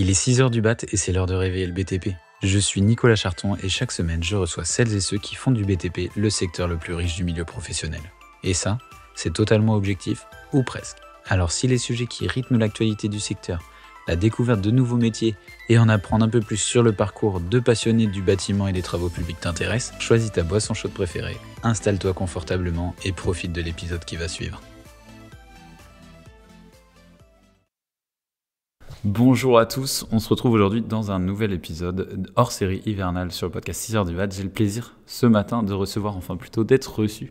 Il est 6 heures du mat et c'est l'heure de réveiller le BTP. Je suis Nicolas Charton et chaque semaine je reçois celles et ceux qui font du BTP le secteur le plus riche du milieu professionnel. Et ça, c'est totalement objectif, ou presque. Alors si les sujets qui rythment l'actualité du secteur, la découverte de nouveaux métiers et en apprendre un peu plus sur le parcours de passionnés du bâtiment et des travaux publics t'intéressent, choisis ta boisson chaude préférée, installe-toi confortablement et profite de l'épisode qui va suivre. Bonjour à tous, on se retrouve aujourd'hui dans un nouvel épisode hors série hivernale sur le podcast 6 heures du mat. J'ai le plaisir ce matin de recevoir, enfin plutôt d'être reçu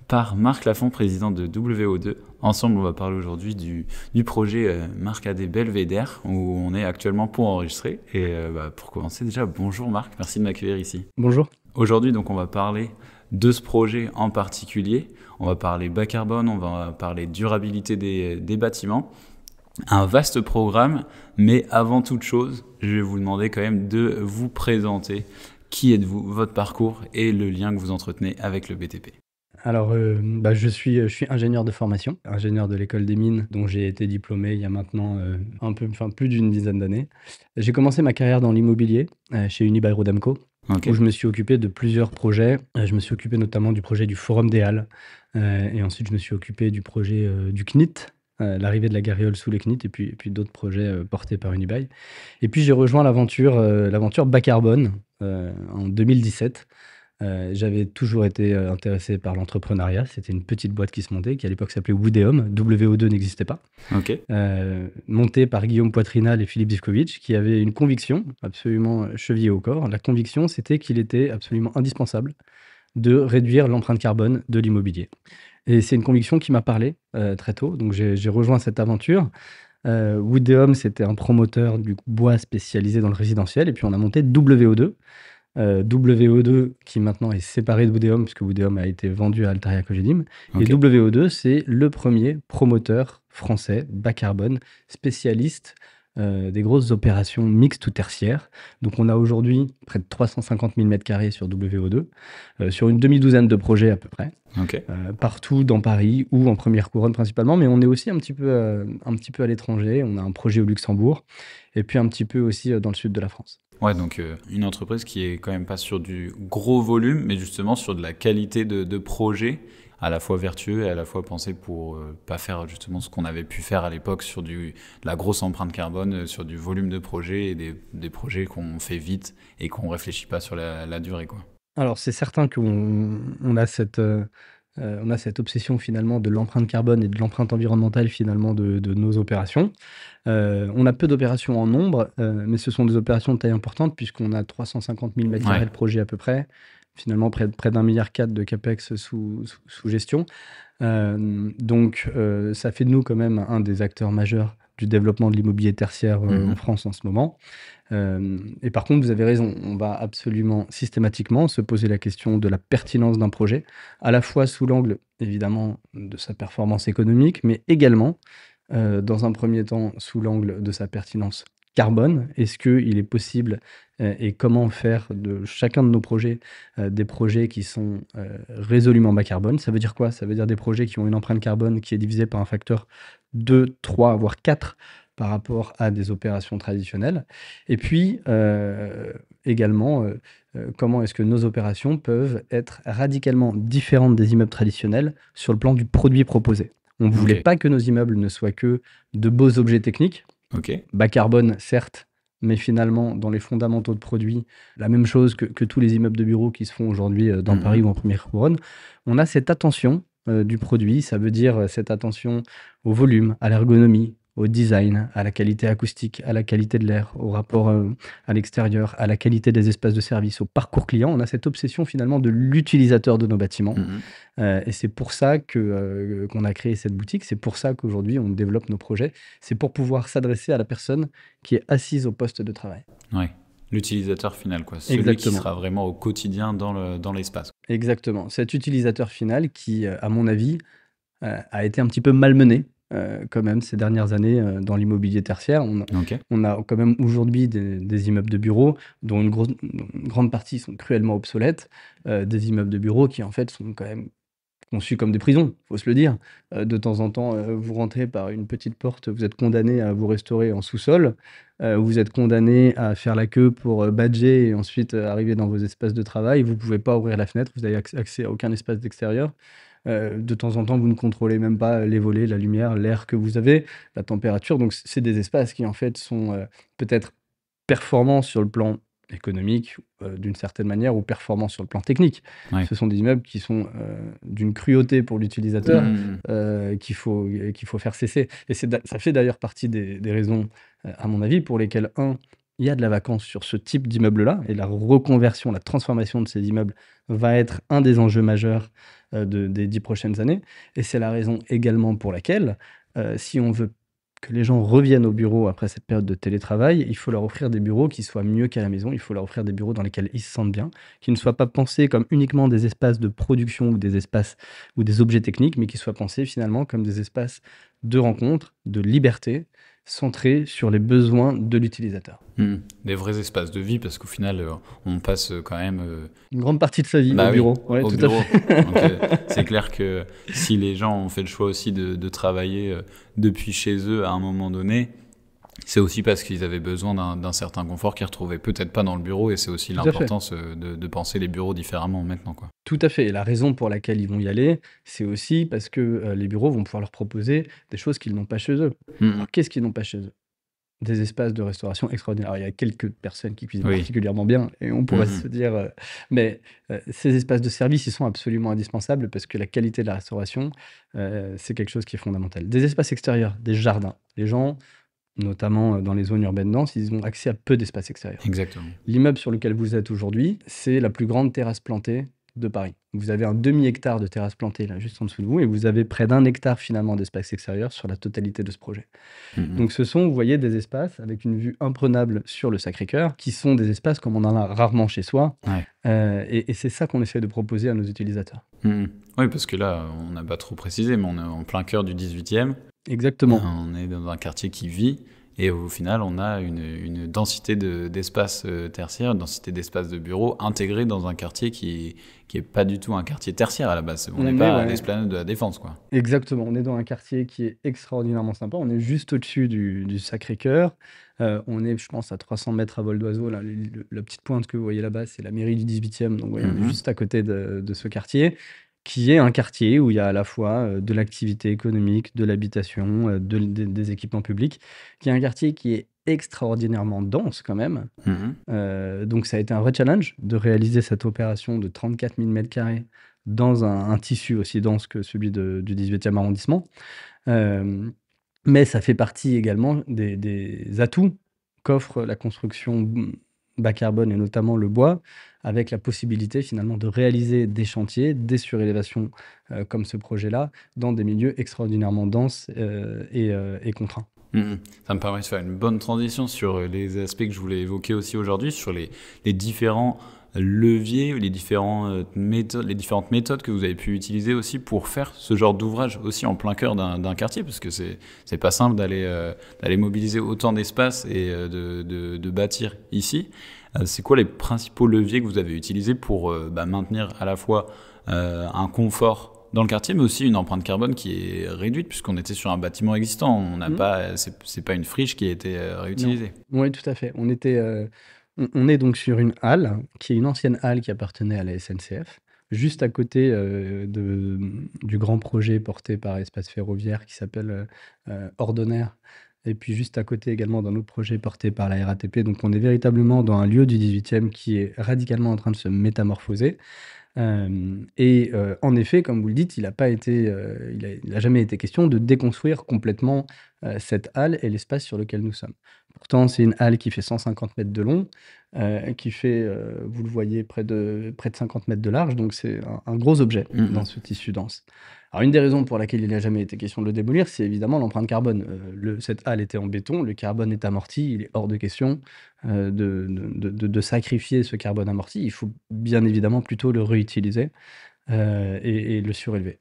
par Marc Lafont, président de WO2. Ensemble, on va parler aujourd'hui du projet Marc AD Belvédère où on est actuellement pour enregistrer. Et pour commencer déjà, bonjour Marc, merci de m'accueillir ici. Bonjour. Aujourd'hui, donc, on va parler de ce projet en particulier. On va parler bas carbone, on va parler durabilité des bâtiments. Un vaste programme, mais avant toute chose, je vais vous demander quand même de vous présenter. Qui êtes-vous, votre parcours et le lien que vous entretenez avec le BTP? Alors, je suis ingénieur de formation, ingénieur de l'école des mines, dont j'ai été diplômé il y a maintenant plus d'une dizaine d'années. J'ai commencé ma carrière dans l'immobilier chez Unibail-Rodamco, Ok. où je me suis occupé de plusieurs projets. Je me suis occupé notamment du projet du Forum des Halles, et ensuite je me suis occupé du projet du CNIT, l'arrivée de la Garriole sous le CNIT, et puis d'autres projets portés par Unibail. Et puis j'ai rejoint l'aventure bas carbone en 2017. J'avais toujours été intéressé par l'entrepreneuriat. C'était une petite boîte qui se montait, qui à l'époque s'appelait Woodeum. WO2 n'existait pas. Ok. Montée par Guillaume Poitrinal et Philippe Zivkovic, qui avaient une conviction absolument chevillée au corps. La conviction, c'était qu'il était absolument indispensable de réduire l'empreinte carbone de l'immobilier. Et c'est une conviction qui m'a parlé très tôt. Donc j'ai rejoint cette aventure. Woodeum, c'était un promoteur du bois spécialisé dans le résidentiel. Et puis on a monté WO2. WO2 qui maintenant est séparé de Woodeum, puisque Woodeum a été vendu à Altaria Cogedim. Et Ok. WO2, c'est le premier promoteur français bas carbone, spécialiste des grosses opérations mixtes ou tertiaires. Donc on a aujourd'hui près de 350 000 m² sur WO2, sur une demi-douzaine de projets à peu près, Ok. partout dans Paris ou en première couronne principalement, mais on est aussi un petit peu à l'étranger. On a un projet au Luxembourg et puis un petit peu aussi dans le sud de la France. Ouais, donc une entreprise qui est quand même pas sur du gros volume, mais justement sur de la qualité de projet, à la fois vertueux et à la fois pensé pour pas faire justement ce qu'on avait pu faire à l'époque sur de la grosse empreinte carbone, sur du volume de projet et des projets qu'on fait vite et qu'on réfléchit pas sur la durée, quoi. Alors c'est certain qu'on a cette obsession finalement de l'empreinte carbone et de l'empreinte environnementale finalement de nos opérations. On a peu d'opérations en nombre, mais ce sont des opérations de taille importante puisqu'on a 350 000 m² Ouais. de projet à peu près, finalement près d'1,4 milliard de capex sous gestion. Donc ça fait de nous quand même un des acteurs majeurs du développement de l'immobilier tertiaire en France en ce moment. Et par contre, vous avez raison, on va absolument systématiquement se poser la question de la pertinence d'un projet, à la fois sous l'angle évidemment de sa performance économique, mais également dans un premier temps sous l'angle de sa pertinence carbone. Est-ce qu'il est possible et comment faire de chacun de nos projets des projets qui sont résolument bas carbone? Ça veut dire quoi? Ça veut dire des projets qui ont une empreinte carbone qui est divisée par un facteur 2, 3, voire 4 par rapport à des opérations traditionnelles. Et puis également, comment est-ce que nos opérations peuvent être radicalement différentes des immeubles traditionnels sur le plan du produit proposé? On ne voulait Ok. pas que nos immeubles ne soient que de beaux objets techniques, Ok. bas carbone certes, mais finalement dans les fondamentaux de produits, la même chose que tous les immeubles de bureaux qui se font aujourd'hui dans Paris ou en première couronne. On a cette attention du produit, ça veut dire cette attention au volume, à l'ergonomie, au design, à la qualité acoustique, à la qualité de l'air, au rapport à l'extérieur, à la qualité des espaces de service, au parcours client. On a cette obsession finalement de l'utilisateur de nos bâtiments. Et c'est pour ça qu'on a créé cette boutique. C'est pour ça qu'aujourd'hui, on développe nos projets. C'est pour pouvoir s'adresser à la personne qui est assise au poste de travail. Ouais. L'utilisateur final, quoi. Celui qui Exactement. sera vraiment au quotidien dans l'espace. Exactement. Cet utilisateur final qui, à mon avis, a été un petit peu malmené quand même ces dernières années dans l'immobilier tertiaire. Ok. On a quand même aujourd'hui des immeubles de bureaux dont une grande partie sont cruellement obsolètes, des immeubles de bureaux qui en fait sont quand même conçus comme des prisons, faut se le dire. De temps en temps, vous rentrez par une petite porte, vous êtes condamné à vous restaurer en sous-sol, vous êtes condamné à faire la queue pour, badger et ensuite, arriver dans vos espaces de travail. Vous pouvez pas ouvrir la fenêtre, vous avez accès à aucun espace d'extérieur. De temps en temps, vous ne contrôlez même pas les volets, la lumière, l'air que vous avez, la température. Donc c'est des espaces qui, en fait, sont, peut-être performants sur le plan économique, d'une certaine manière, ou performants sur le plan technique. Ouais. Ce sont des immeubles qui sont, d'une cruauté pour l'utilisateur, qu'il faut faire cesser. Et ça fait d'ailleurs partie des raisons, à mon avis, pour lesquelles, il y a de la vacance sur ce type d'immeuble-là, et la reconversion, la transformation de ces immeubles va être un des enjeux majeurs, des 10 prochaines années. Et c'est la raison également pour laquelle, si on veut que les gens reviennent au bureau après cette période de télétravail, il faut leur offrir des bureaux qui soient mieux qu'à la maison. Il faut leur offrir des bureaux dans lesquels ils se sentent bien, qui ne soient pas pensés comme uniquement des espaces de production ou des espaces ou des objets techniques, mais qui soient pensés finalement comme des espaces de rencontre, de liberté, centrés sur les besoins de l'utilisateur. Des vrais espaces de vie, parce qu'au final, on passe quand même Une grande partie de sa vie bah au oui, bureau. Ouais, au tout à bureau. fait. Donc, c'est clair que si les gens ont fait le choix aussi de travailler depuis chez eux à un moment donné, c'est aussi parce qu'ils avaient besoin d'un certain confort qu'ils retrouvaient peut-être pas dans le bureau, et c'est aussi Tout à fait. l'importance de penser les bureaux différemment maintenant, quoi. Tout à fait. Et la raison pour laquelle ils vont y aller, c'est aussi parce que les bureaux vont pouvoir leur proposer des choses qu'ils n'ont pas chez eux. Alors, qu'est-ce qu'ils n'ont pas chez eux? Des espaces de restauration extraordinaires. Alors, il y a quelques personnes qui cuisinent Oui. particulièrement bien, et on pourrait se dire, mais ces espaces de service, ils sont absolument indispensables parce que la qualité de la restauration, c'est quelque chose qui est fondamental. Des espaces extérieurs, des jardins. Les gens, notamment dans les zones urbaines denses, ils ont accès à peu d'espaces extérieurs. Exactement. L'immeuble sur lequel vous êtes aujourd'hui, c'est la plus grande terrasse plantée de Paris. Vous avez un demi-hectare de terrasse plantée là, juste en dessous de vous, et vous avez près d'1 hectare finalement d'espace extérieur sur la totalité de ce projet. Donc ce sont, vous voyez, des espaces avec une vue imprenable sur le Sacré-Cœur, qui sont des espaces comme on en a rarement chez soi. Ouais. Et c'est ça qu'on essaie de proposer à nos utilisateurs. Oui, parce que là, on n'a pas trop précisé, mais on est en plein cœur du 18e. Exactement. On est dans un quartier qui vit, et au final, on a une densité d'espaces tertiaires, une densité d'espaces de bureaux intégrés dans un quartier qui est pas du tout un quartier tertiaire à la base. On n'est pas à l'esplanade de la Défense, quoi. Exactement. On est dans un quartier qui est extraordinairement sympa. On est juste au-dessus du Sacré-Cœur. On est, je pense, à 300 mètres à vol d'oiseau. Là, la petite pointe que vous voyez là-bas, c'est la mairie du 18e. Donc, on est juste à côté de ce quartier, qui est un quartier où il y a à la fois de l'activité économique, de l'habitation, des équipements publics, qui est un quartier qui est extraordinairement dense quand même. Donc ça a été un vrai challenge de réaliser cette opération de 34 000 m² dans un tissu aussi dense que celui du 18e arrondissement. Mais ça fait partie également des atouts qu'offre la construction bas carbone, et notamment le bois, avec la possibilité finalement de réaliser des chantiers, des surélévations comme ce projet-là, dans des milieux extraordinairement denses et contraints. Ça me permet de faire une bonne transition sur les aspects que je voulais évoquer aussi aujourd'hui, sur les différents leviers, les différentes méthodes que vous avez pu utiliser aussi pour faire ce genre d'ouvrage aussi en plein cœur d'un quartier, parce que c'est pas simple d'aller mobiliser autant d'espace et de bâtir ici. C'est quoi les principaux leviers que vous avez utilisés pour maintenir à la fois un confort dans le quartier, mais aussi une empreinte carbone qui est réduite, puisqu'on était sur un bâtiment existant. On n'a pas, c'est pas une friche qui a été réutilisée. Oui, tout à fait. On est donc sur une halle, qui est une ancienne halle qui appartenait à la SNCF, juste à côté du grand projet porté par Espace Ferroviaire qui s'appelle Ordonnaire, et puis juste à côté également d'un autre projet porté par la RATP. Donc on est véritablement dans un lieu du 18e qui est radicalement en train de se métamorphoser. En effet, comme vous le dites, il n'a jamais été question de déconstruire complètement cette halle et l'espace sur lequel nous sommes. Pourtant, c'est une halle qui fait 150 mètres de long, qui fait, vous le voyez, près de 50 mètres de large, donc c'est un gros objet dans ce tissu dense. Alors, une des raisons pour laquelle il n'a jamais été question de le démolir, c'est évidemment l'empreinte carbone. Cette halle était en béton, le carbone est amorti, il est hors de question de sacrifier ce carbone amorti. Il faut bien évidemment plutôt le réutiliser et le surélever.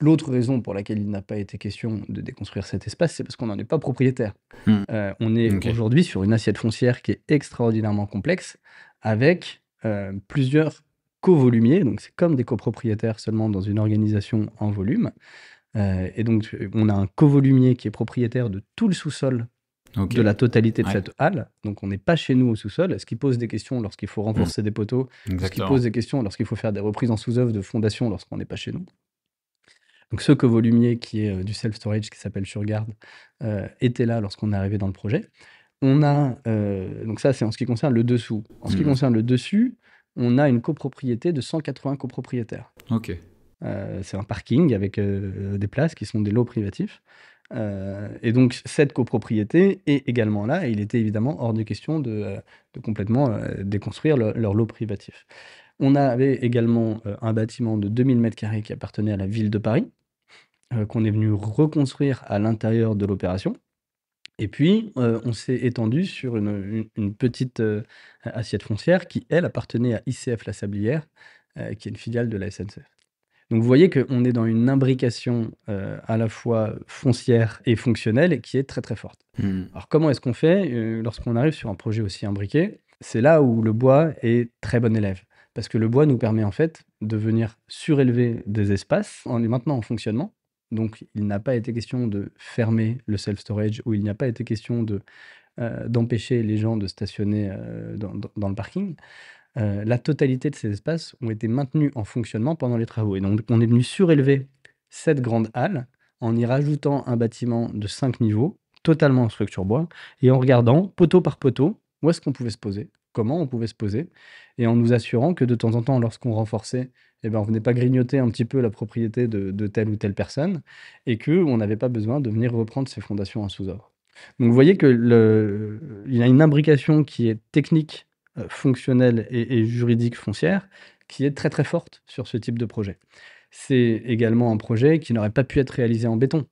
L'autre raison pour laquelle il n'a pas été question de déconstruire cet espace, c'est parce qu'on n'en est pas propriétaire. On est aujourd'hui sur une assiette foncière qui est extraordinairement complexe, avec plusieurs covolumiers, donc c'est comme des copropriétaires seulement dans une organisation en volume. Et donc, on a un covolumier qui est propriétaire de tout le sous-sol Ok. de la totalité de Ouais. cette halle. Donc, on n'est pas chez nous au sous-sol, ce qui pose des questions lorsqu'il faut renforcer des poteaux, ce qui Exactement. pose des questions lorsqu'il faut faire des reprises en sous-œuvre de fondation lorsqu'on n'est pas chez nous. Donc, ce covolumier qui est du self-storage qui s'appelle Surgarde était là lorsqu'on est arrivé dans le projet. On a, donc ça, c'est en ce qui concerne le dessous. En ce qui concerne le dessus, on a une copropriété de 180 copropriétaires. Ok. C'est un parking avec des places qui sont des lots privatifs. Et donc, cette copropriété est également là. Et il était évidemment hors de question de complètement déconstruire leur lot privatif. On avait également un bâtiment de 2000 m² qui appartenait à la ville de Paris, qu'on est venu reconstruire à l'intérieur de l'opération. Et puis, on s'est étendu sur une petite assiette foncière qui, elle, appartenait à ICF La Sablière, qui est une filiale de la SNCF. Donc, vous voyez qu'on est dans une imbrication à la fois foncière et fonctionnelle et qui est très, très forte. Alors, comment est-ce qu'on fait lorsqu'on arrive sur un projet aussi imbriqué? C'est là où le bois est très bon élève. Parce que le bois nous permet en fait de venir surélever des espaces en les maintenant en fonctionnement. Donc, il n'a pas été question de fermer le self-storage ou il n'y a pas été question d'empêcher les gens de stationner dans le parking. La totalité de ces espaces ont été maintenus en fonctionnement pendant les travaux. Et donc, on est venu surélever cette grande halle en y rajoutant un bâtiment de 5 niveaux, totalement en structure bois, et en regardant poteau par poteau où est-ce qu'on pouvait se poser, comment on pouvait se poser, et en nous assurant que de temps en temps, lorsqu'on renforçait, eh ben, on ne venait pas grignoter un petit peu la propriété de telle ou telle personne, et qu'on n'avait pas besoin de venir reprendre ses fondations en sous-œuvre. Donc vous voyez qu'il y a une imbrication qui est technique, fonctionnelle et juridique foncière, qui est très très forte sur ce type de projet. C'est également un projet qui n'aurait pas pu être réalisé en béton,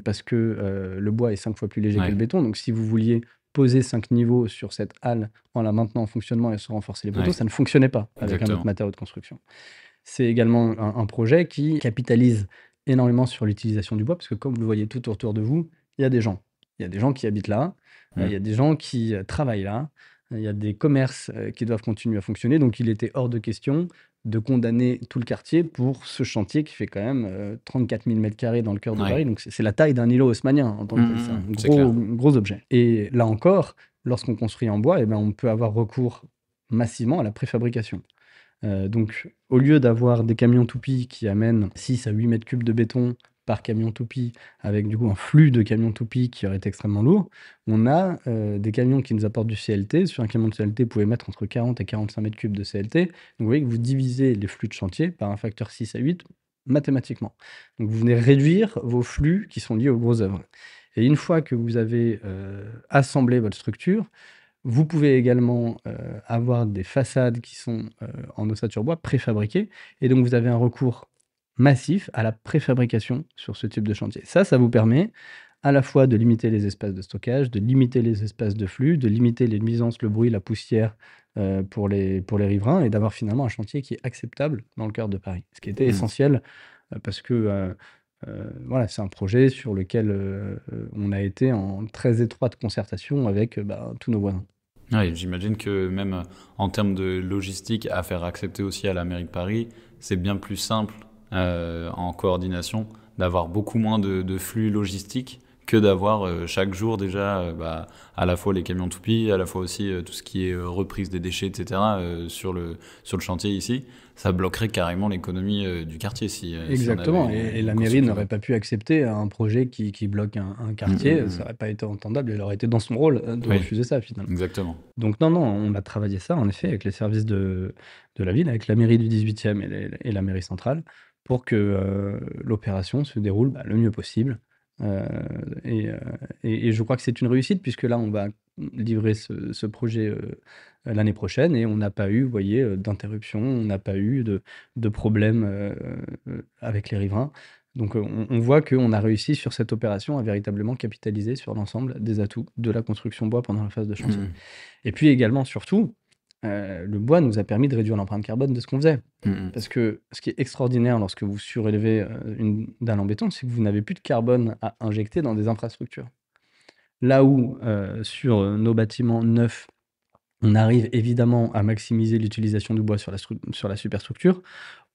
parce que le bois est 5 fois plus léger que le béton. Donc si vous vouliez poser 5 niveaux sur cette halle en la maintenant en fonctionnement et sans renforcer les poteaux, ça ne fonctionnait pas avec un autre matériau de construction. C'est également un projet qui capitalise énormément sur l'utilisation du bois, parce que comme vous le voyez tout autour de vous, il y a des gens. Il y a des gens qui habitent là, il y a des gens qui travaillent là, il y a des commerces qui doivent continuer à fonctionner. Donc il était hors de question de condamner tout le quartier pour ce chantier qui fait quand même 34 000 m² dans le cœur de Paris. Donc c'est la taille d'un îlot haussmannien en tant que tel. C'est un gros objet. Et là encore, lorsqu'on construit en bois, eh ben, on peut avoir recours massivement à la préfabrication. Donc, au lieu d'avoir des camions toupies qui amènent 6 à 8 mètres cubes de béton par camion toupie, avec du coup un flux de camions toupies qui aurait été extrêmement lourd, on a des camions qui nous apportent du CLT. Sur un camion de CLT, vous pouvez mettre entre 40 et 45 mètres cubes de CLT. Donc, vous voyez que vous divisez les flux de chantier par un facteur 6 à 8 mathématiquement. Donc, vous venez réduire vos flux qui sont liés aux grosses œuvres. Et une fois que vous avez assemblé votre structure, vous pouvez également avoir des façades qui sont en ossature bois préfabriquées. Et donc, vous avez un recours massif à la préfabrication sur ce type de chantier. Ça vous permet à la fois de limiter les espaces de stockage, de limiter les espaces de flux, de limiter les nuisances, le bruit, la poussière pour les riverains, et d'avoir finalement un chantier qui est acceptable dans le cœur de Paris. Ce qui était essentiel parce que voilà, c'est un projet sur lequel on a été en très étroite concertation avec tous nos voisins. Ouais, j'imagine que même en termes de logistique, à faire accepter aussi à la mairie de Paris, c'est bien plus simple en coordination d'avoir beaucoup moins de flux logistiques que d'avoir chaque jour déjà à la fois les camions toupies, à la fois aussi tout ce qui est reprise des déchets, etc. Sur le chantier ici. Ça bloquerait carrément l'économie du quartier si Exactement, on avait et la mairie n'aurait pas pu accepter un projet qui bloque un quartier, ça n'aurait pas été entendable, elle aurait été dans son rôle de refuser ça finalement. Exactement. Donc non, on a travaillé ça en effet avec les services de la ville, avec la mairie du 18e et la mairie centrale, pour que l'opération se déroule le mieux possible. Et je crois que c'est une réussite, puisque là, on va livrer ce projet l'année prochaine, et on n'a pas eu, vous voyez, d'interruption, on n'a pas eu de problème avec les riverains. Donc on voit qu'on a réussi sur cette opération à véritablement capitaliser sur l'ensemble des atouts de la construction bois pendant la phase de chantier. Et puis également, surtout, le bois nous a permis de réduire l'empreinte carbone de ce qu'on faisait. Parce que ce qui est extraordinaire lorsque vous surélevez une dalle en béton, c'est que vous n'avez plus de carbone à injecter dans des infrastructures. Là où sur nos bâtiments neufs, On arrive évidemment à maximiser l'utilisation du bois sur la superstructure.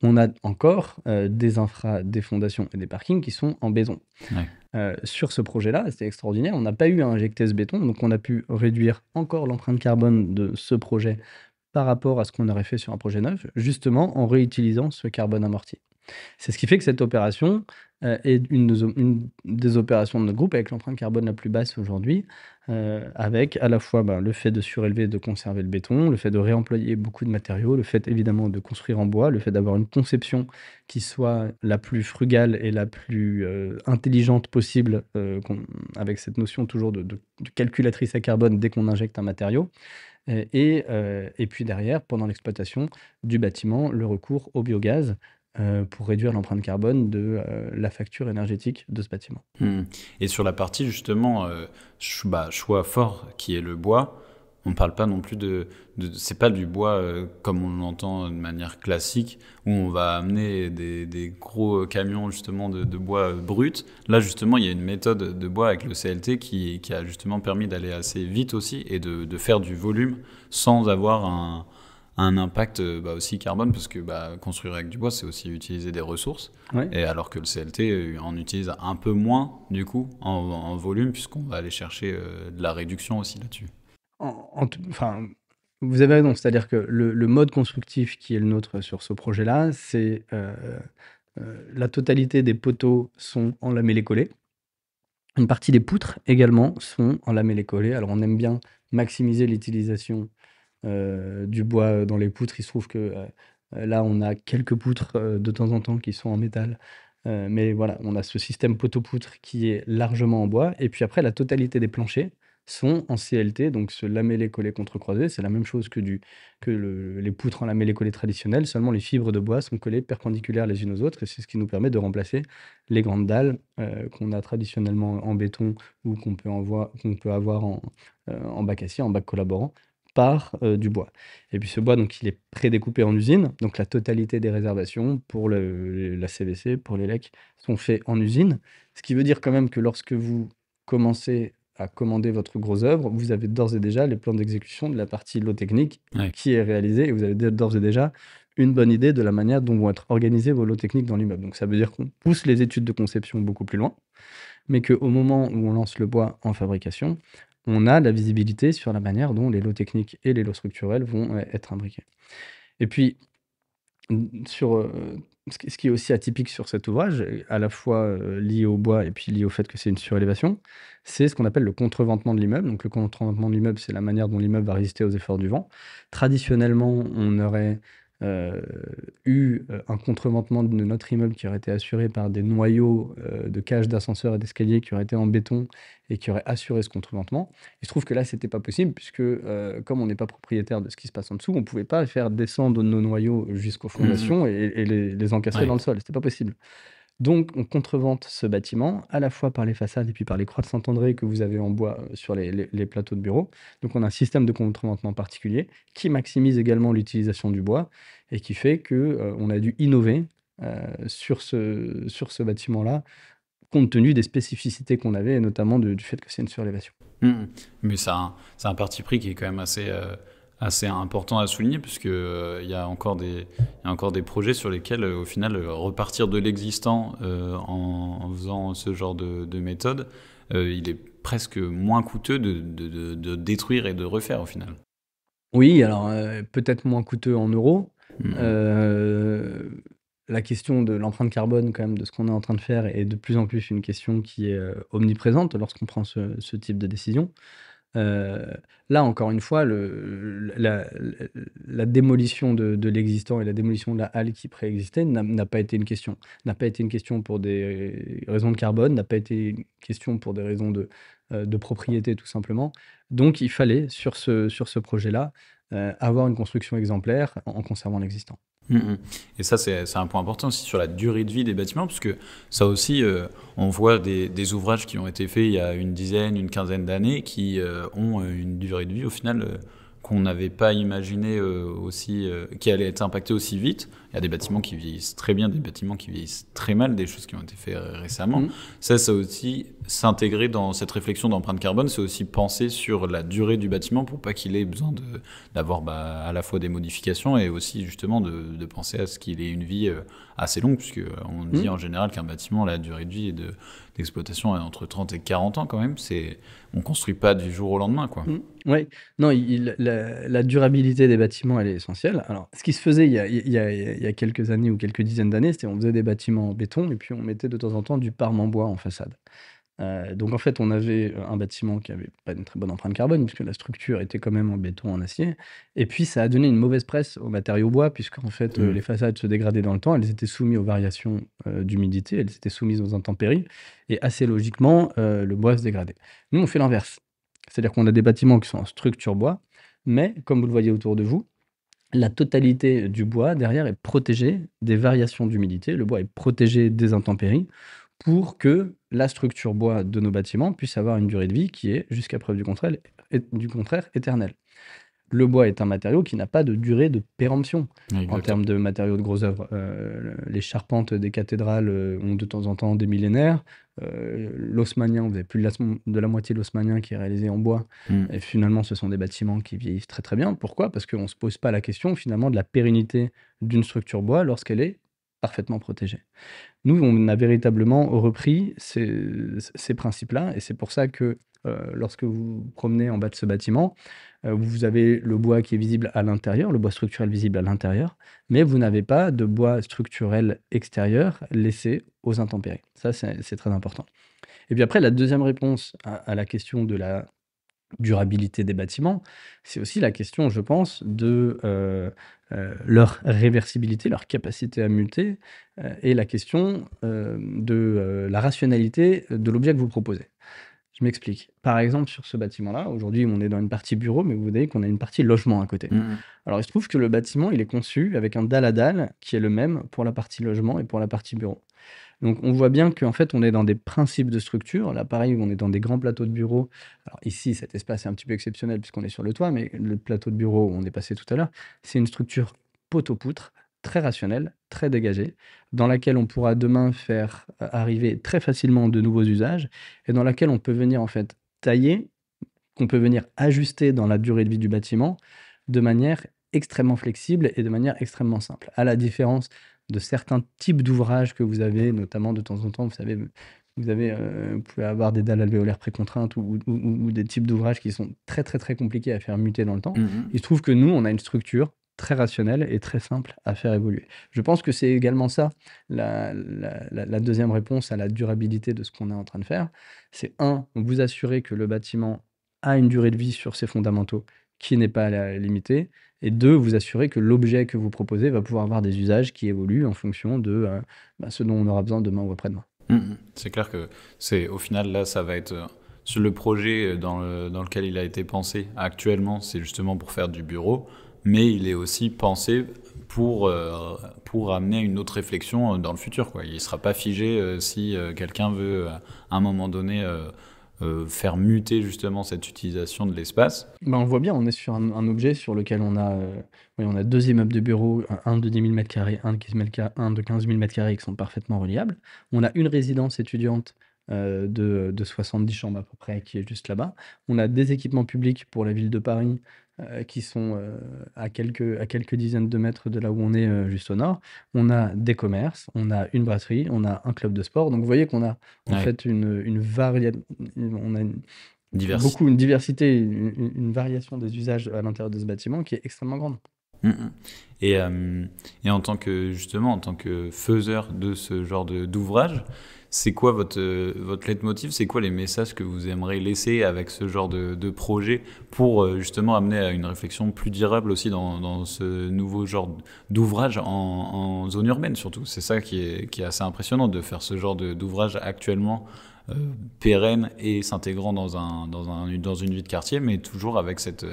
On a encore des infras, des fondations et des parkings qui sont en béton. Ouais. Sur ce projet-là, c'était extraordinaire. On n'a pas eu à injecter ce béton, donc on a pu réduire encore l'empreinte carbone de ce projet par rapport à ce qu'on aurait fait sur un projet neuf, justement en réutilisant ce carbone amorti. C'est ce qui fait que cette opération est une des opérations de notre groupe avec l'empreinte carbone la plus basse aujourd'hui, avec à la fois le fait de surélever et de conserver le béton, le fait de réemployer beaucoup de matériaux, le fait évidemment de construire en bois, le fait d'avoir une conception qui soit la plus frugale et la plus intelligente possible, avec cette notion toujours de calculatrice à carbone dès qu'on injecte un matériau. Et puis derrière, pendant l'exploitation du bâtiment, le recours au biogaz pour réduire l'empreinte carbone de la facture énergétique de ce bâtiment. Et sur la partie justement choix fort qui est le bois, on ne parle pas non plus c'est pas du bois comme on l'entend de manière classique où on va amener des gros camions justement de bois brut. Là justement il y a une méthode de bois avec le CLT qui a justement permis d'aller assez vite aussi et de faire du volume sans avoir un impact aussi carbone, parce que construire avec du bois, c'est aussi utiliser des ressources. Ouais. Et alors que le CLT en utilise un peu moins, du coup, en volume, puisqu'on va aller chercher de la réduction aussi là-dessus. Enfin, vous avez raison, c'est-à-dire que le mode constructif qui est le nôtre sur ce projet-là, c'est la totalité des poteaux sont en lamellé-collé. Une partie des poutres également sont en lamellé-collé. Alors on aime bien maximiser l'utilisation du bois dans les poutres. Il se trouve que là, on a quelques poutres de temps en temps qui sont en métal. Mais voilà, on a ce système poteau-poutre qui est largement en bois. Et puis après, la totalité des planchers sont en CLT, donc ce lamellé-collé contre-croisé. C'est la même chose que les poutres en lamellé-collé traditionnelles. Seulement, les fibres de bois sont collées perpendiculaires les unes aux autres. Et c'est ce qui nous permet de remplacer les grandes dalles qu'on a traditionnellement en béton ou qu'on peut avoir en bac acier, en bac collaborant, par du bois. Et puis ce bois, donc, il est prédécoupé en usine. Donc la totalité des réservations pour la CVC, pour les LEC, sont faits en usine. Ce qui veut dire quand même que lorsque vous commencez à commander votre grosse œuvre, vous avez d'ores et déjà les plans d'exécution de la partie lot technique qui est réalisée, et vous avez d'ores et déjà une bonne idée de la manière dont vont être organisés vos lots techniques dans l'immeuble. Donc ça veut dire qu'on pousse les études de conception beaucoup plus loin, mais qu'au moment où on lance le bois en fabrication, on a la visibilité sur la manière dont les lots techniques et les lots structurels vont être imbriqués. Et puis, sur ce qui est aussi atypique sur cet ouvrage, à la fois lié au bois et puis lié au fait que c'est une surélévation, c'est ce qu'on appelle le contreventement de l'immeuble. Donc le contreventement de l'immeuble, c'est la manière dont l'immeuble va résister aux efforts du vent. Traditionnellement, on aurait eu un contreventement de notre immeuble qui aurait été assuré par des noyaux de cages d'ascenseurs et d'escaliers qui auraient été en béton et qui auraient assuré ce contreventement. Il se trouve que là, c'était pas possible puisque comme on n'est pas propriétaire de ce qui se passe en dessous, on pouvait pas faire descendre nos noyaux jusqu'aux fondations et les encastrer dans le sol. C'était pas possible. Donc, on contrevente ce bâtiment à la fois par les façades et puis par les croix de Saint-André que vous avez en bois sur les plateaux de bureau. Donc, on a un système de contreventement particulier qui maximise également l'utilisation du bois et qui fait que on a dû innover sur ce bâtiment-là, compte tenu des spécificités qu'on avait et notamment du fait que c'est une surélévation. Mais c'est un parti pris qui est quand même assez important à souligner, puisque il y a encore des projets sur lesquels au final repartir de l'existant en faisant ce genre de méthode, il est presque moins coûteux de détruire et de refaire au final. Oui, alors peut-être moins coûteux en euros. La question de l'empreinte carbone quand même de ce qu'on est en train de faire est de plus en plus une question qui est omniprésente lorsqu'on prend ce type de décision. Là, encore une fois, la démolition de l'existant et la démolition de la halle qui préexistait n'a pas été une question. N'a pas été une question pour des raisons de carbone, n'a pas été une question pour des raisons de propriété, tout simplement. Donc, il fallait, sur ce projet-là, avoir une construction exemplaire en conservant l'existant. Et ça, c'est un point important aussi sur la durée de vie des bâtiments, parce que ça aussi, on voit des ouvrages qui ont été faits il y a une dizaine, une quinzaine d'années, qui ont une durée de vie au final qu'on n'avait pas imaginé qui allait être impactée aussi vite. y a des bâtiments qui vieillissent très bien, des bâtiments qui vieillissent très mal, des choses qui ont été faites récemment. Mmh. Ça aussi, s'intégrer dans cette réflexion d'empreinte carbone, c'est aussi penser sur la durée du bâtiment pour pas qu'il ait besoin d'avoir à la fois des modifications et aussi justement de penser à ce qu'il ait une vie assez longue, puisque on dit en général qu'un bâtiment, la durée de vie d'exploitation est entre 30 et 40 ans quand même. On construit pas du jour au lendemain, quoi. Oui, non, la durabilité des bâtiments, elle est essentielle. Alors, ce qui se faisait il y a quelques années ou quelques dizaines d'années, c'était on faisait des bâtiments en béton et puis on mettait de temps en temps du parement en bois en façade. Donc en fait, on avait un bâtiment qui avait pas une très bonne empreinte carbone puisque la structure était quand même en béton, en acier et puis ça a donné une mauvaise presse aux matériaux bois puisqu'en fait, les façades se dégradaient dans le temps, elles étaient soumises aux variations, d'humidité, elles étaient soumises aux intempéries et assez logiquement, le bois se dégradait. Nous, on fait l'inverse. C'est-à-dire qu'on a des bâtiments qui sont en structure bois, mais comme vous le voyez autour de vous, la totalité du bois derrière est protégée des variations d'humidité. Le bois est protégé des intempéries pour que la structure bois de nos bâtiments puisse avoir une durée de vie qui est, jusqu'à preuve du contraire, éternelle. Le bois est un matériau qui n'a pas de durée de péremption. En termes de matériaux de gros œuvres, les charpentes des cathédrales ont de temps en temps des millénaires. L'haussmannien, vous avez plus de la moitié de l'haussmannien qui est réalisé en bois. Et finalement, ce sont des bâtiments qui vieillissent très très bien. Pourquoi? Parce qu'on ne se pose pas la question finalement de la pérennité d'une structure bois lorsqu'elle est parfaitement protégée. Nous, on a véritablement repris ces principes-là et c'est pour ça que lorsque vous vous promenez en bas de ce bâtiment, vous avez le bois qui est visible à l'intérieur, le bois structurel visible à l'intérieur, mais vous n'avez pas de bois structurel extérieur laissé aux intempéries. Ça, c'est très important. Et puis après, la deuxième réponse à la question de la durabilité des bâtiments, c'est aussi la question, je pense, de leur réversibilité, leur capacité à muter, et la question de la rationalité de l'objet que vous proposez. Je m'explique. Par exemple, sur ce bâtiment-là, aujourd'hui, on est dans une partie bureau, mais vous voyez qu'on a une partie logement à côté. Alors, il se trouve que le bâtiment, il est conçu avec un dalle à dalle qui est le même pour la partie logement et pour la partie bureau. Donc, on voit bien qu'en fait, on est dans des principes de structure. Là, pareil, on est dans des grands plateaux de bureau. Alors ici, cet espace est un petit peu exceptionnel puisqu'on est sur le toit, mais le plateau de bureau où on est passé tout à l'heure, c'est une structure poteau-poutre, très rationnelle, très dégagée, dans laquelle on pourra demain faire arriver très facilement de nouveaux usages et dans laquelle on peut venir en fait tailler, qu'on peut venir ajuster dans la durée de vie du bâtiment de manière extrêmement flexible et de manière extrêmement simple. À la différence de certains types d'ouvrages que vous avez, notamment de temps en temps, vous pouvez avoir des dalles alvéolaires précontraintes ou des types d'ouvrages qui sont très très très compliqués à faire muter dans le temps. Il se trouve que nous, on a une structure très rationnelle et très simple à faire évoluer. Je pense que c'est également ça, la deuxième réponse à la durabilité de ce qu'on est en train de faire. C'est vous assurer que le bâtiment a une durée de vie sur ses fondamentaux qui n'est pas limitée, et deux, vous assurer que l'objet que vous proposez va pouvoir avoir des usages qui évoluent en fonction de ce dont on aura besoin demain ou après-demain. C'est clair que au final, là, ça va être sur le projet dans lequel il a été pensé actuellement, c'est justement pour faire du bureau, mais il est aussi pensé pour amener une autre réflexion dans le futur, quoi. Il ne sera pas figé si quelqu'un veut, à un moment donné, faire muter justement cette utilisation de l'espace. On voit bien, on est sur un objet sur lequel on a deux immeubles de bureaux, un de 10 000 m², un de 15 000 m² qui sont parfaitement reliables. On a une résidence étudiante de 70 chambres à peu près qui est juste là-bas. On a des équipements publics pour la ville de Paris qui sont à quelques dizaines de mètres de là où on est, juste au nord. On a des commerces, on a une brasserie, on a un club de sport. Donc vous voyez qu'on a en fait une diversité, une variation des usages à l'intérieur de ce bâtiment qui est extrêmement grande. Et en tant que faiseur de ce genre d'ouvrage, c'est quoi votre leitmotiv? C'est quoi les messages que vous aimeriez laisser avec ce genre de projet pour justement amener à une réflexion plus durable aussi dans ce nouveau genre d'ouvrage en zone urbaine surtout? C'est ça qui est assez impressionnant de faire ce genre d'ouvrage actuellement pérenne et s'intégrant dans une vie de quartier, mais toujours avec cette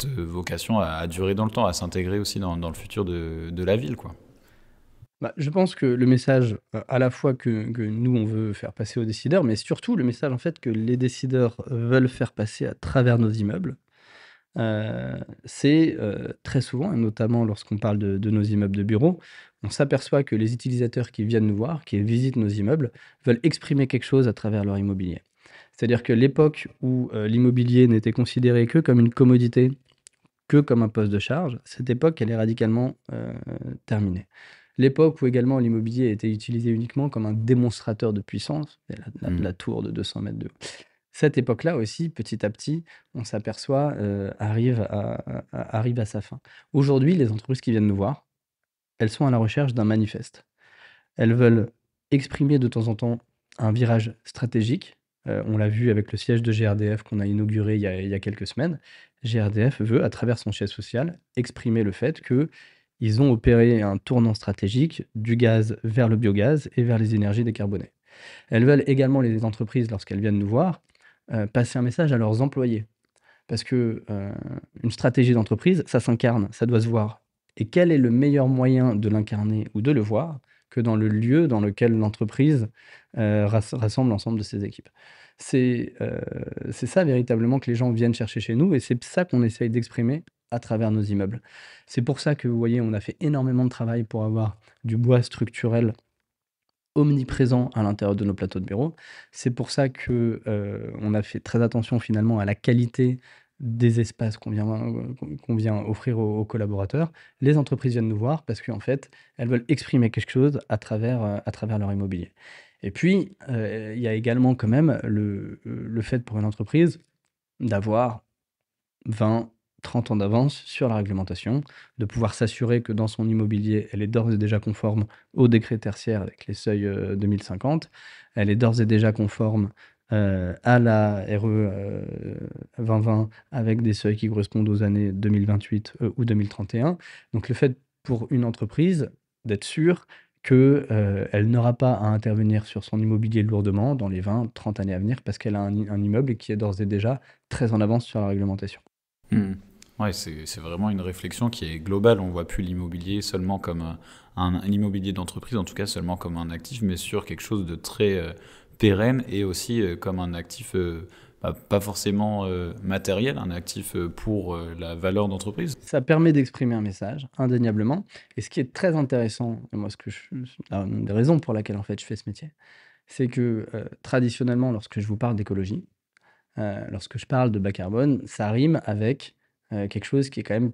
vocation à durer dans le temps, à s'intégrer aussi dans le futur de la ville, quoi. Je pense que le message, à la fois que nous, on veut faire passer aux décideurs, mais surtout le message en fait que les décideurs veulent faire passer à travers nos immeubles, c'est très souvent, et notamment lorsqu'on parle de nos immeubles de bureaux, on s'aperçoit que les utilisateurs qui viennent nous voir, qui visitent nos immeubles, veulent exprimer quelque chose à travers leur immobilier. C'est-à-dire que l'époque où l'immobilier n'était considéré que comme une commodité, que comme un poste de charge, cette époque, elle est radicalement terminée. L'époque où également l'immobilier était utilisé uniquement comme un démonstrateur de puissance, la tour de 200 mètres de haut. Cette époque-là aussi, petit à petit, on s'aperçoit, arrive à sa fin. Aujourd'hui, les entreprises qui viennent nous voir, elles sont à la recherche d'un manifeste. Elles veulent exprimer de temps en temps un virage stratégique. On l'a vu avec le siège de GRDF qu'on a inauguré il y a quelques semaines. GRDF veut, à travers son siège social, exprimer le fait qu'ils ont opéré un tournant stratégique du gaz vers le biogaz et vers les énergies décarbonées. Elles veulent également, les entreprises, lorsqu'elles viennent nous voir, passer un message à leurs employés. Parce que une stratégie d'entreprise, ça s'incarne, ça doit se voir. Et quel est le meilleur moyen de l'incarner ou de le voir que dans le lieu dans lequel l'entreprise rassemble l'ensemble de ses équipes. C'est ça véritablement que les gens viennent chercher chez nous et c'est ça qu'on essaye d'exprimer à travers nos immeubles. C'est pour ça que, vous voyez, on a fait énormément de travail pour avoir du bois structurel omniprésent à l'intérieur de nos plateaux de bureau. C'est pour ça que on a fait très attention finalement à la qualité des espaces qu'on vient offrir aux collaborateurs. Les entreprises viennent nous voir parce qu'en fait, elles veulent exprimer quelque chose à travers leur immobilier. Et puis, il y a également quand même le fait pour une entreprise d'avoir 20, 30 ans d'avance sur la réglementation, de pouvoir s'assurer que dans son immobilier, elle est d'ores et déjà conforme au décret tertiaire avec les seuils 2050. Elle est d'ores et déjà conforme à la RE 2020 avec des seuils qui correspondent aux années 2028 ou 2031. Donc le fait pour une entreprise d'être sûre qu'elle n'aura pas à intervenir sur son immobilier lourdement dans les 20, 30 années à venir parce qu'elle a un immeuble qui est d'ores et déjà très en avance sur la réglementation. Ouais, c'est vraiment une réflexion qui est globale. On voit plus l'immobilier seulement comme un immobilier d'entreprise, en tout cas seulement comme un actif, mais sur quelque chose de très pérenne et aussi comme un actif pas forcément matériel, un actif pour la valeur d'entreprise. Ça permet d'exprimer un message, indéniablement. Et ce qui est très intéressant, et moi, une des raisons pour laquelle en fait je fais ce métier, c'est que traditionnellement, lorsque je vous parle d'écologie, lorsque je parle de bas carbone, ça rime avec quelque chose qui est quand même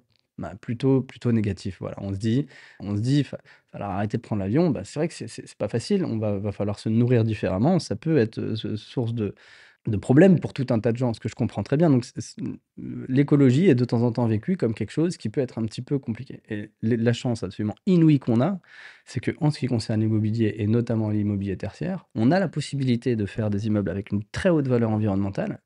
plutôt négatif. Voilà, on se dit, il va falloir arrêter de prendre l'avion. Bah, c'est vrai que c'est pas facile. Va falloir se nourrir différemment. Ça peut être source de problèmes pour tout un tas de gens, ce que je comprends très bien. Donc, l'écologie est de temps en temps vécue comme quelque chose qui peut être un petit peu compliqué. Et la chance absolument inouïe qu'on a, c'est qu'en ce qui concerne l'immobilier, et notamment l'immobilier tertiaire, on a la possibilité de faire des immeubles avec une très haute valeur environnementale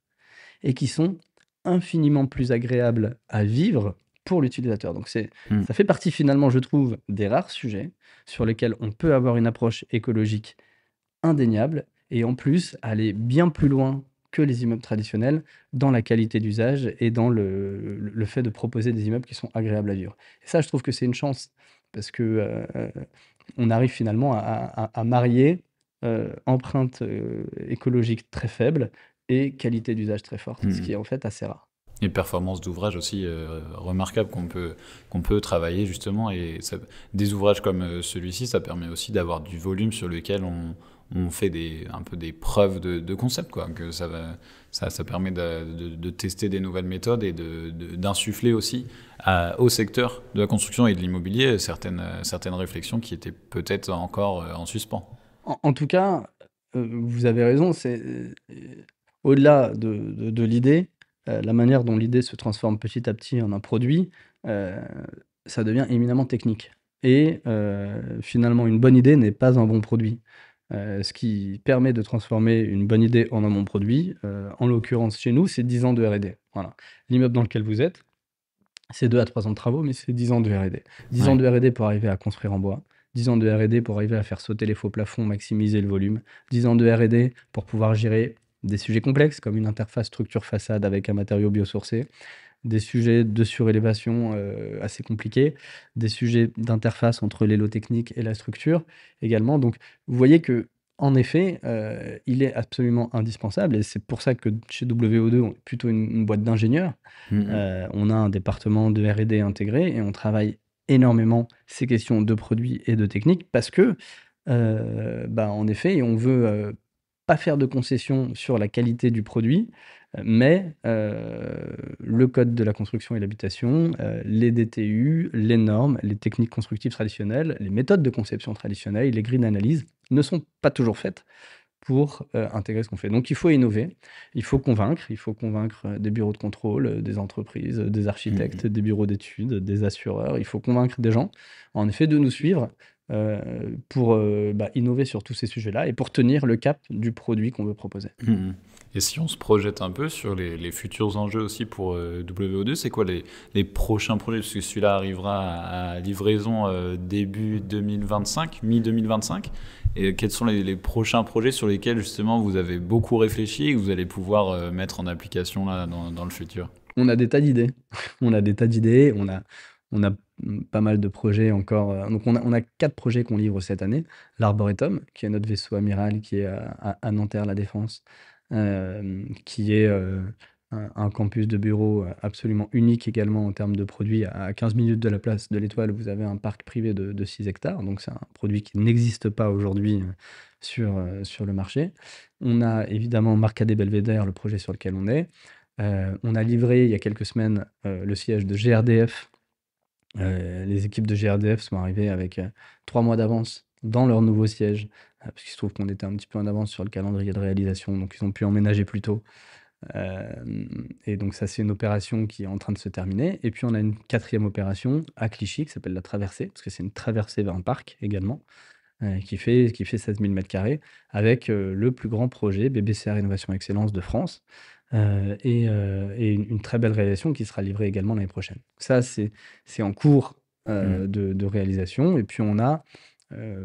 et qui sont infiniment plus agréables à vivre pour l'utilisateur. Donc ça fait partie finalement, je trouve, des rares sujets sur lesquels on peut avoir une approche écologique indéniable et en plus aller bien plus loin que les immeubles traditionnels dans la qualité d'usage et dans le fait de proposer des immeubles qui sont agréables à vivre. Et ça, je trouve que c'est une chance parce que on arrive finalement à marier empreinte écologique très faible et qualité d'usage très forte, ce qui est en fait assez rare. Et performance d'ouvrage aussi remarquable qu'on peut travailler justement. Et des ouvrages comme celui-ci, ça permet aussi d'avoir du volume sur lequel on fait un peu des preuves de concept, quoi. Que ça permet de tester des nouvelles méthodes et d'insuffler aussi au secteur de la construction et de l'immobilier certaines réflexions qui étaient peut-être encore en suspens. En tout cas, vous avez raison, c'est au-delà de l'idée, la manière dont l'idée se transforme petit à petit en un produit, ça devient éminemment technique. Et finalement, une bonne idée n'est pas un bon produit. Ce qui permet de transformer une bonne idée en un bon produit, en l'occurrence chez nous, c'est 10 ans de R&D. Voilà. L'immeuble dans lequel vous êtes, c'est 2 à 3 ans de travaux, mais c'est 10 ans de R&D. 10 ans de R&D pour arriver à construire en bois, 10 ans de R&D pour arriver à faire sauter les faux plafonds, maximiser le volume, 10 ans de R&D pour pouvoir gérer des sujets complexes comme une interface structure-façade avec un matériau biosourcé, des sujets de surélévation assez compliqués, des sujets d'interface entre les lots techniques et la structure également. Donc, vous voyez que en effet, il est absolument indispensable et c'est pour ça que chez WO2, on est plutôt une boîte d'ingénieurs. Mmh. On a un département de R&D intégré et on travaille énormément ces questions de produits et de techniques parce que, en effet, on veut, pas faire de concessions sur la qualité du produit, mais le code de la construction et l'habitation, les DTU, les normes, les techniques constructives traditionnelles, les méthodes de conception traditionnelles, les grilles d'analyse ne sont pas toujours faites pour, intégrer ce qu'on fait. Donc il faut innover, il faut convaincre, des bureaux de contrôle, des entreprises, des Mmh. architectes, des bureaux d'études, des assureurs. Il faut convaincre des gens, en effet, de nous suivre, pour, innover sur tous ces sujets-là et pour tenir le cap du produit qu'on veut proposer. Mmh. Et si on se projette un peu sur les futurs enjeux aussi pour WO2, c'est quoi les prochains projets? Parce que celui-là arrivera à livraison début 2025, mi-2025. Et quels sont les prochains projets sur lesquels justement vous avez beaucoup réfléchi et que vous allez pouvoir mettre en application là, dans le futur? On a des tas d'idées. On a des tas d'idées, on a pas mal de projets encore, donc on a 4 projets qu'on livre cette année. L'Arboretum, qui est notre vaisseau amiral qui est à Nanterre La Défense, qui est, un campus de bureaux, absolument unique également en termes de produits. À 15 minutes de la place de l'Étoile, vous avez un parc privé de 6 hectares, donc c'est un produit qui n'existe pas aujourd'hui, sur le marché. On a évidemment Marcadet Belvédère, le projet sur lequel on est. On a livré il y a quelques semaines, le siège de GRDF. Les équipes de GRDF sont arrivées avec, 3 mois d'avance dans leur nouveau siège, parce qu'il se trouve qu'on était un petit peu en avance sur le calendrier de réalisation, donc ils ont pu emménager plus tôt. Et donc ça, c'est une opération qui est en train de se terminer. Et puis on a une 4e opération à Clichy qui s'appelle la traversée, parce que c'est une traversée vers un parc également, qui fait 16 000 m² avec, le plus grand projet BBCR Innovation Excellence de France, et une très belle réalisation qui sera livrée également l'année prochaine. Ça, c'est en cours, Mmh. de réalisation et puis on a,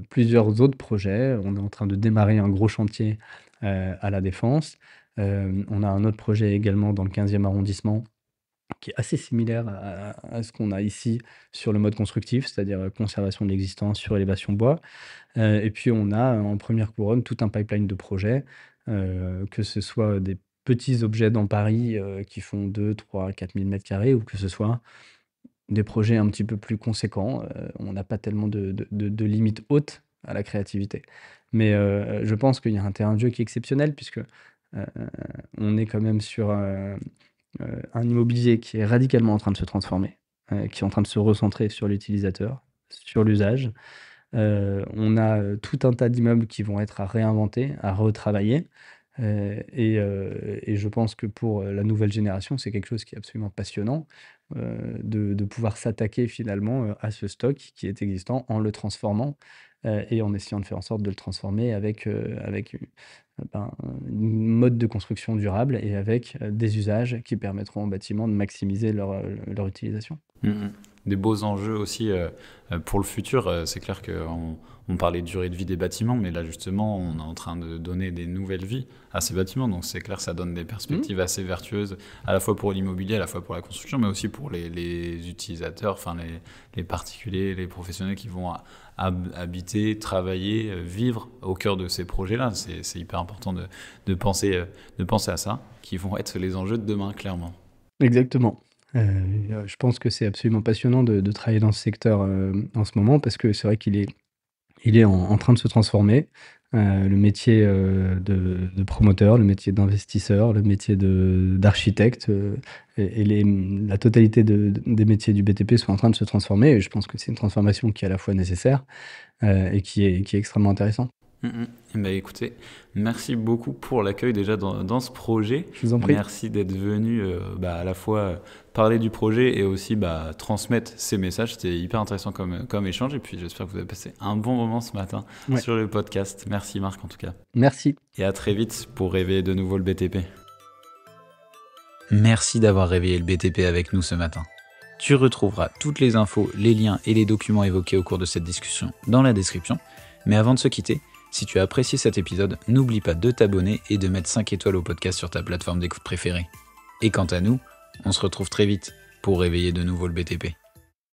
plusieurs autres projets. On est en train de démarrer un gros chantier, à La Défense. On a un autre projet également dans le 15e arrondissement qui est assez similaire à ce qu'on a ici sur le mode constructif, c'est-à-dire, conservation de l'existant, surélévation bois. Et puis on a en première couronne tout un pipeline de projets, que ce soit des petits objets dans Paris, qui font 2, 3, 4 000 m² ou que ce soit des projets un petit peu plus conséquents. On n'a pas tellement de limites hautes à la créativité. Mais, je pense qu'il y a un terrain de jeu qui est exceptionnel puisque, on est quand même sur, un immobilier qui est radicalement en train de se transformer, qui est en train de se recentrer sur l'utilisateur, sur l'usage. On a, tout un tas d'immeubles qui vont être à réinventer, à retravailler, et je pense que pour, la nouvelle génération, c'est quelque chose qui est absolument passionnant, de pouvoir s'attaquer finalement, à ce stock qui est existant en le transformant, et en essayant de faire en sorte de le transformer avec un mode de construction durable et avec, des usages qui permettront aux bâtiments de maximiser leur utilisation. Mmh. Des beaux enjeux aussi pour le futur. C'est clair qu'on parlait de durée de vie des bâtiments, mais là justement, on est en train de donner des nouvelles vies à ces bâtiments. Donc c'est clair, ça donne des Mmh. perspectives assez vertueuses, à la fois pour l'immobilier, à la fois pour la construction, mais aussi pour les utilisateurs, enfin les particuliers, les professionnels qui vont habiter, travailler, vivre au cœur de ces projets-là. C'est hyper important de penser à ça, qui vont être les enjeux de demain, clairement. Exactement. Je pense que c'est absolument passionnant de travailler dans ce secteur, en ce moment parce que c'est vrai qu'il est en train de se transformer. Le métier, de promoteur, le métier d'investisseur, le métier d'architecte, et la totalité des métiers du BTP sont en train de se transformer et je pense que c'est une transformation qui est à la fois nécessaire, et qui est extrêmement intéressante. Écoutez, merci beaucoup pour l'accueil déjà dans ce projet. Je vous en prie. Merci d'être venu à la fois parler du projet et aussi transmettre ces messages. C'était hyper intéressant comme échange et puis j'espère que vous avez passé un bon moment ce matin Ouais. sur le podcast. Merci Marc en tout cas. Merci. Et à très vite pour réveiller de nouveau le BTP. Merci d'avoir réveillé le BTP avec nous ce matin. Tu retrouveras toutes les infos, les liens et les documents évoqués au cours de cette discussion dans la description. Mais avant de se quitter, si tu as apprécié cet épisode, n'oublie pas de t'abonner et de mettre 5 étoiles au podcast sur ta plateforme d'écoute préférée. Et quant à nous, on se retrouve très vite pour réveiller de nouveau le BTP.